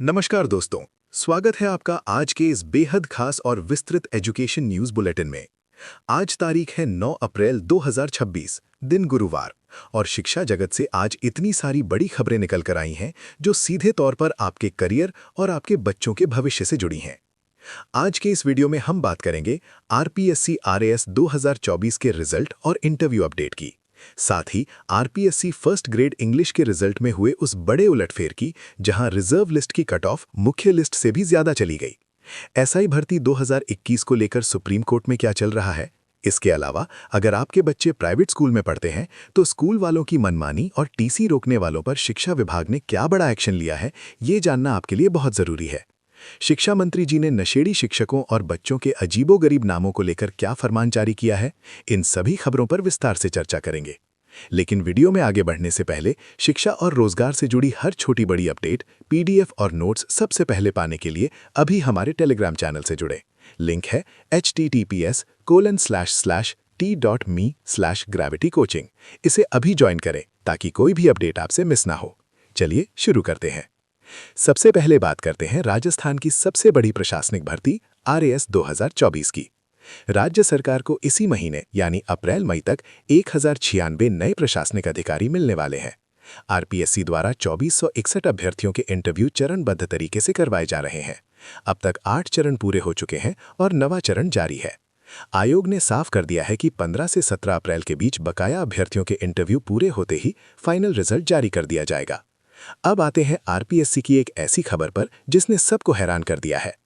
नमस्कार दोस्तों, स्वागत है आपका आज के इस बेहद खास और विस्तृत एजुकेशन न्यूज़ बुलेटिन में। आज तारीख है 9 अप्रैल 2026, दिन गुरुवार, और शिक्षा जगत से आज इतनी सारी बड़ी खबरें निकल कर आई हैं जो सीधे तौर पर आपके करियर और आपके बच्चों के भविष्य से जुड़ी हैं। आज के इस वीडियो में हम बात करेंगे आरपीएससी आरएएस 2024 के रिजल्ट और इंटरव्यू अपडेट की। साथ ही आरपीएससी फर्स्ट ग्रेड इंग्लिश के रिजल्ट में हुए उस बड़े उलटफेर की जहां रिजर्व लिस्ट की कट ऑफ मुख्य लिस्ट से भी ज्यादा चली गई। एसआई भर्ती 2021 को लेकर सुप्रीम कोर्ट में क्या चल रहा है। इसके अलावा अगर आपके बच्चे प्राइवेट स्कूल में पढ़ते हैं तो स्कूल वालों की मनमानी और टीसी रोकने वालों पर शिक्षा विभाग ने क्या बड़ा एक्शन लिया है, ये जानना आपके लिए बहुत जरूरी है। शिक्षा मंत्री जी ने नशेड़ी शिक्षकों और बच्चों के अजीबोगरीब नामों को लेकर क्या फरमान जारी किया है, इन सभी खबरों पर विस्तार से चर्चा करेंगे। लेकिन वीडियो में आगे बढ़ने से पहले शिक्षा और रोजगार से जुड़ी हर छोटी बड़ी अपडेट, पीडीएफ और नोट्स सबसे पहले पाने के लिए अभी हमारे टेलीग्राम चैनल से जुड़े। लिंक है https://t.me/gravitycoaching। इसे अभी ज्वाइन करें ताकि कोई भी अपडेट आपसे मिस ना हो। चलिए शुरू करते हैं। सबसे पहले बात करते हैं राजस्थान की सबसे बड़ी प्रशासनिक भर्ती आरएएस 2024 की। राज्य सरकार को इसी महीने यानी अप्रैल-मई तक 1096 नए प्रशासनिक अधिकारी मिलने वाले हैं। आरपीएससी द्वारा 2461 अभ्यर्थियों के इंटरव्यू चरणबद्ध तरीके से करवाए जा रहे हैं। अब तक 8 चरण पूरे हो चुके हैं और 9वां चरण जारी है। आयोग ने साफ कर दिया है कि 15 से 17 अप्रैल के बीच बकाया अभ्यर्थियों के इंटरव्यू पूरे होते ही फाइनल रिजल्ट जारी कर दिया जाएगा। अब आते हैं आरपीएससी की एक ऐसी खबर पर जिसने सबको हैरान कर दिया है।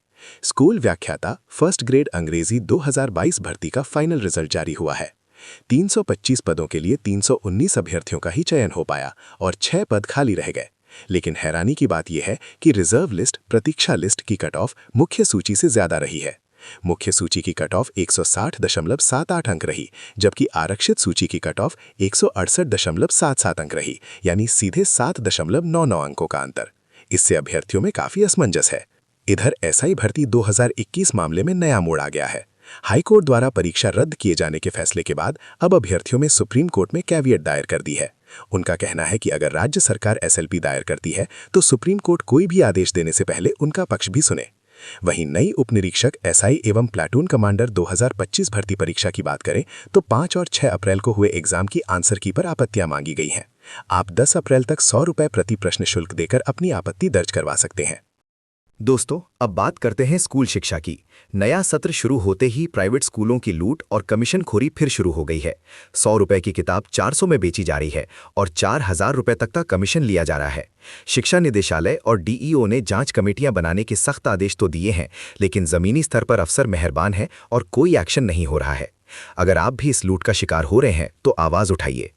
स्कूल व्याख्याता फर्स्ट ग्रेड अंग्रेजी 2022 भर्ती का फाइनल रिजल्ट जारी हुआ है। 325 पदों के लिए 319 अभ्यर्थियों का ही चयन हो पाया और 6 पद खाली रह गए। लेकिन हैरानी की बात यह है कि रिजर्व लिस्ट प्रतीक्षा लिस्ट की कट ऑफ मुख्य सूची से ज्यादा रही है। मुख्य सूची की कट ऑफ 160.78 अंक रही, जबकि आरक्षित सूची की कट ऑफ 168.77 अंक रही, यानी सीधे 7.99 अंकों का अंतर। इससे अभ्यर्थियों में काफी असमंजस है। इधर एसआई भर्ती 2021 मामले में नया मोड़ आ गया है। हाईकोर्ट द्वारा परीक्षा रद्द किए जाने के फैसले के बाद अब अभ्यर्थियों में सुप्रीम कोर्ट में कैविएट दायर कर दी है। उनका कहना है कि अगर राज्य सरकार एसएलपी दायर करती है तो सुप्रीम कोर्ट कोई भी आदेश देने से पहले उनका पक्ष भी सुने। वहीं नई उपनिरीक्षक एसआई एवं प्लाटून कमांडर 2025 भर्ती परीक्षा की बात करें तो 5 और 6 अप्रैल को हुए एग्जाम की आंसर की पर आपत्तियां मांगी गई हैं। आप 10 अप्रैल तक 100 रुपये प्रति प्रश्न शुल्क देकर अपनी आपत्ति दर्ज करवा सकते हैं। दोस्तों, अब बात करते हैं स्कूल शिक्षा की। नया सत्र शुरू होते ही प्राइवेट स्कूलों की लूट और कमीशनखोरी फिर शुरू हो गई है। 100 रुपए की किताब 400 में बेची जा रही है और 4000 रुपए तक का कमीशन लिया जा रहा है। शिक्षा निदेशालय और डीईओ ने जांच कमेटियां बनाने के सख्त आदेश तो दिए हैं, लेकिन जमीनी स्तर पर अफसर मेहरबान है और कोई एक्शन नहीं हो रहा है। अगर आप भी इस लूट का शिकार हो रहे हैं तो आवाज उठाइए।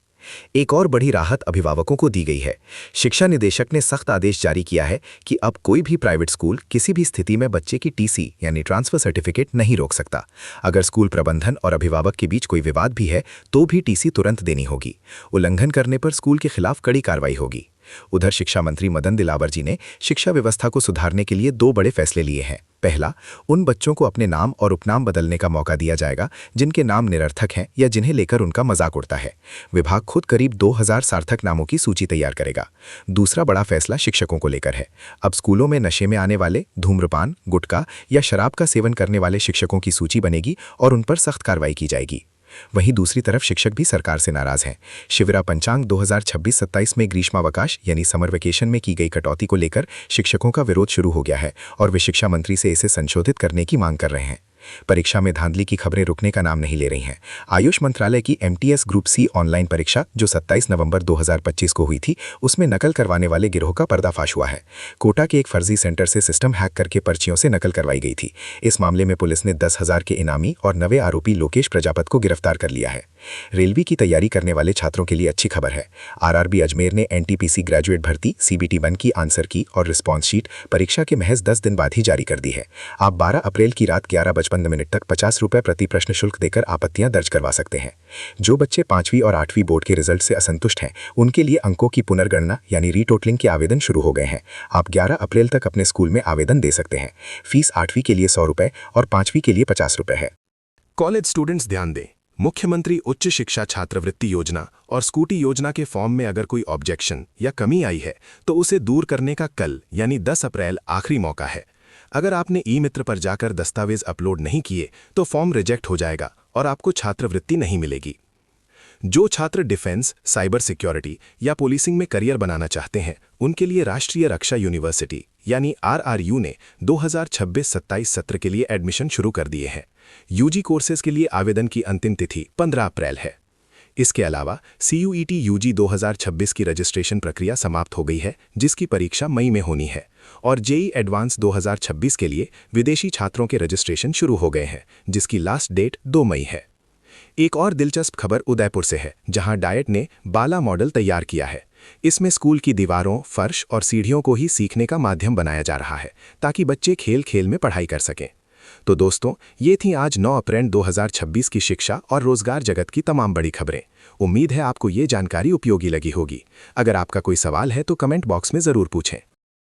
एक और बड़ी राहत अभिभावकों को दी गई है। शिक्षा निदेशक ने सख्त आदेश जारी किया है कि अब कोई भी प्राइवेट स्कूल किसी भी स्थिति में बच्चे की टीसी यानी ट्रांसफर सर्टिफिकेट नहीं रोक सकता। अगर स्कूल प्रबंधन और अभिभावक के बीच कोई विवाद भी है तो भी टीसी तुरंत देनी होगी। उल्लंघन करने पर स्कूल के खिलाफ कड़ी कार्रवाई होगी। उधर शिक्षा मंत्री मदन दिलावर जी ने शिक्षा व्यवस्था को सुधारने के लिए 2 बड़े फैसले लिए हैं। पहला, उन बच्चों को अपने नाम और उपनाम बदलने का मौका दिया जाएगा जिनके नाम निरर्थक हैं या जिन्हें लेकर उनका मजाक उड़ता है। विभाग खुद करीब 2000 सार्थक नामों की सूची तैयार करेगा। दूसरा बड़ा फैसला शिक्षकों को लेकर है। अब स्कूलों में नशे में आने वाले, धूम्रपान, गुटखा या शराब का सेवन करने वाले शिक्षकों की सूची बनेगी और उन पर सख्त कार्रवाई की जाएगी। वहीं दूसरी तरफ शिक्षक भी सरकार से नाराज हैं। शिविरा पंचांग 2026-27 में ग्रीष्मावकाश यानी समर वेकेशन में की गई कटौती को लेकर शिक्षकों का विरोध शुरू हो गया है और वे शिक्षा मंत्री से इसे संशोधित करने की मांग कर रहे हैं। परीक्षा में धांधली की खबरें रुकने का नाम नहीं ले रही हैं। आयुष मंत्रालय की एमटीएस ग्रुप सी ऑनलाइन परीक्षा जो 27 नवंबर 2025 को हुई थी, उसमें नकल करवाने वाले गिरोह का पर्दाफाश हुआ है। कोटा के एक फर्जी सेंटर से सिस्टम हैक करके पर्चियों से नकल करवाई गई थी। इस मामले में पुलिस ने 10,000 के इनामी और 9वें आरोपी लोकेश प्रजापत को गिरफ्तार कर लिया है। रेलवे की तैयारी करने वाले छात्रों के लिए अच्छी खबर है। आरआरबी अजमेर ने एनटीपीसी ग्रेजुएट भर्ती सीबीटी 1 की आंसर की और रिस्पॉन्स शीट परीक्षा के महज 10 दिन बाद ही जारी कर दी है। आप 12 अप्रैल की रात 11:55 मिनट तक 50 रुपये प्रति प्रश्न शुल्क देकर आपत्तियां दर्ज करवा सकते हैं। जो बच्चे 5वीं और 8वीं बोर्ड के रिजल्ट से असंतुष्ट हैं, उनके लिए अंकों की पुनर्गणना यानी रीटोटलिंग के आवेदन शुरू हो गए हैं। आप 11 अप्रैल तक अपने स्कूल में आवेदन दे सकते हैं। फीस 8वीं के लिए 100 रुपये और 5वीं के लिए 50 रुपये है। कॉलेज स्टूडेंट्स ध्यान दें, मुख्यमंत्री उच्च शिक्षा छात्रवृत्ति योजना और स्कूटी योजना के फॉर्म में अगर कोई ऑब्जेक्शन या कमी आई है तो उसे दूर करने का कल यानी 10 अप्रैल आखिरी मौका है। अगर आपने ई-मित्र पर जाकर दस्तावेज अपलोड नहीं किए तो फॉर्म रिजेक्ट हो जाएगा और आपको छात्रवृत्ति नहीं मिलेगी। जो छात्र डिफेंस, साइबर सिक्योरिटी या पुलिसिंग में करियर बनाना चाहते हैं, उनके लिए राष्ट्रीय रक्षा यूनिवर्सिटी यानी RRU ने 2026-27 सत्र के लिए एडमिशन शुरू कर दिए हैं। यूजी कोर्सेज के लिए आवेदन की अंतिम तिथि 15 अप्रैल है। इसके अलावा CUET यूजी 2026 की रजिस्ट्रेशन प्रक्रिया समाप्त हो गई है, जिसकी परीक्षा मई में होनी है, और JEE एडवांस 2026 के लिए विदेशी छात्रों के रजिस्ट्रेशन शुरू हो गए हैं, जिसकी लास्ट डेट 2 मई है। एक और दिलचस्प खबर उदयपुर से है, जहां डाइट ने बाला मॉडल तैयार किया है। इसमें स्कूल की दीवारों, फर्श और सीढ़ियों को ही सीखने का माध्यम बनाया जा रहा है, ताकि बच्चे खेल खेल में पढ़ाई कर सकें। तो दोस्तों, ये थी आज 9 अप्रैल 2026 की शिक्षा और रोजगार जगत की तमाम बड़ी खबरें। उम्मीद है आपको ये जानकारी उपयोगी लगी होगी। अगर आपका कोई सवाल है तो कमेंट बॉक्स में ज़रूर पूछें।